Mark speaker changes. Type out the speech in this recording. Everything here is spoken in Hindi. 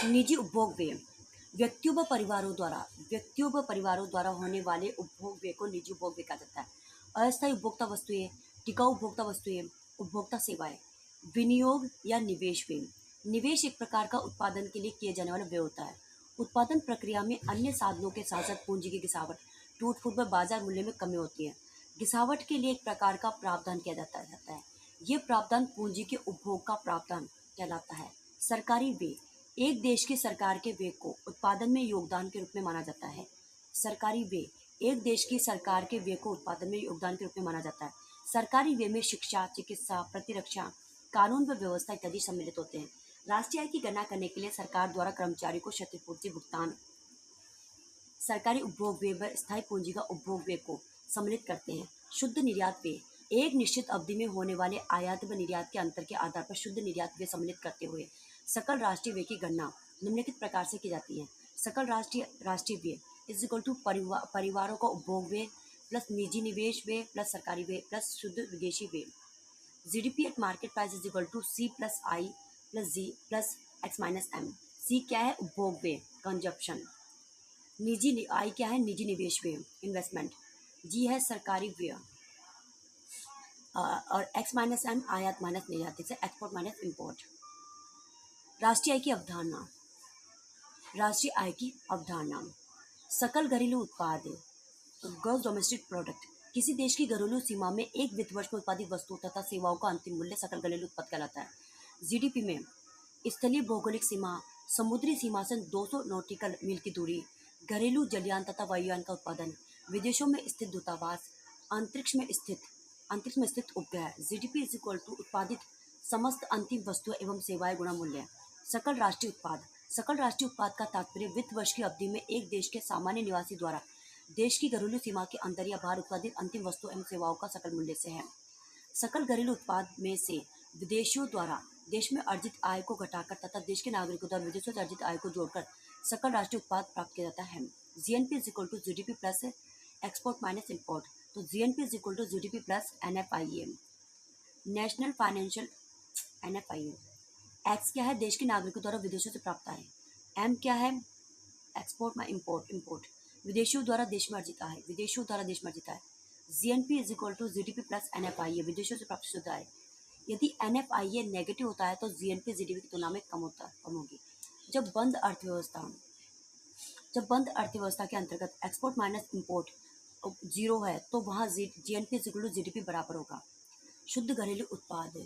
Speaker 1: निजी उपभोग व्यय व्यक्तियों व परिवारों द्वारा होने वाले उपभोग व्यय को निजी उपभोग व्यय कहा जाता है। अस्थायी उपभोक्ता वस्तुएं, टिकाऊ उपभोक्ता वस्तुएं, उपभोक्ता सेवाएं, विनियोग या निवेश व्यय। निवेश एक प्रकार का उत्पादन के लिए किए जाने वाला व्यय होता है। उत्पादन प्रक्रिया में अन्य साधनों के साथ साथ पूंजी की गिरावट, टूट फूट व बाजार मूल्य में कमी होती है। गिरावट के लिए एक प्रकार का प्रावधान किया जाता है। ये प्रावधान पूंजी के उपभोग का प्रावधान कहलाता है। सरकारी व्यय एक देश की सरकार के व्यय को उत्पादन में योगदान के रूप में माना जाता है। सरकारी व्यय एक देश की सरकार के व्यय को उत्पादन में योगदान के रूप में माना जाता है। सरकारी व्यय में शिक्षा, चिकित्सा, प्रतिरक्षा, कानून व व्यवस्था इत्यादि सम्मिलित होते हैं। राष्ट्रीय आय की गणना करने के लिए सरकार द्वारा कर्मचारी को क्षतिपूर्ति भुगतान सरकारी उपभोग व्यय व स्थायी पूंजी का उपभोग व्यय को सम्मिलित करते हैं। शुद्ध निर्यात व्यय एक निश्चित अवधि में होने वाले आयात व निर्यात के अंतर के आधार पर शुद्ध निर्यात व्यय सम्मिलित करते हुए सकल राष्ट्रीय व्यय की गणना निम्नलिखित प्रकार से की जाती है। सकल राष्ट्रीय व्यय इज इक्वल टू परिवारों का उपभोग व्यय प्लस निजी निवेश व्यय प्लस सरकारी व्यय प्लस शुद्ध विदेशी व्यय। GDP at market price is equal to C plus I plus G plus X minus M. C क्या है? उपभोग व्यय, कंजप्शन। आई क्या है? निजी निवेश व्यय, इन्वेस्टमेंट। जी है सरकारी व्यय और एक्स माइनस एम आयात माइनस निर्यात से एक्सपोर्ट माइनस इम्पोर्ट। राष्ट्रीय आय की अवधारणा। राष्ट्रीय आय की अवधारणा सकल घरेलू उत्पाद, ग्रॉस डोमेस्टिक प्रोडक्ट, किसी देश की घरेलू सीमा में एक वित्त वर्ष में उत्पादित वस्तु तथा सेवाओं का अंतिम मूल्य सकल घरेलू उत्पाद कहलाता है। जीडीपी में स्थलीय भौगोलिक सीमा, समुद्री सीमा से 200 नॉटिकल मील की दूरी, घरेलू जलयान तथा वायुयान का उत्पादन, विदेशों में स्थित दूतावास, अंतरिक्ष में स्थित उपग्रह। जीडीपी इज इक्वल टू उत्पादित समस्त अंतिम वस्तुएं एवं सेवाएं गुणा मूल्य। सकल राष्ट्रीय उत्पाद का तात्पर्य वित्त वर्ष की अवधि में एक देश के सामान्य निवासी द्वारा देश की घरेलू सीमा के अंदर या बाहर उत्पादित अंतिम वस्तु एवं सेवाओं का सकल मूल्य से है। सकल घरेलू उत्पाद में से विदेशियों द्वारा देश में अर्जित आय को घटाकर तथा देश के नागरिकों द्वारा विदेशों से अर्जित आय को जोड़कर सकल राष्ट्रीय उत्पाद प्राप्त किया जाता है। GNP is equal to GDP plus export minus import. तो GNP is equal to GDP plus NFIA, national financial NFIA. X क्या है? देश के नागरिकों द्वारा विदेशों से प्राप्त आय। एम क्या है? एक्सपोर्ट में इम्पोर्ट, विदेशियों द्वारा देश में अर्जित आय। GNP is equal to GDP plus NFIA, विदेशों से प्राप्त शुद्ध आय। यदि एनएफआईए नेगेटिव होता है तो जीएनपी जीडीपी की तुलना में कम होगी। जब बंद अर्थव्यवस्था के अंतर्गत एक्सपोर्ट माइनस इम्पोर्ट 0 है तो वहाँ GNP is equal to GDP बराबर होगा। शुद्ध घरेलू उत्पाद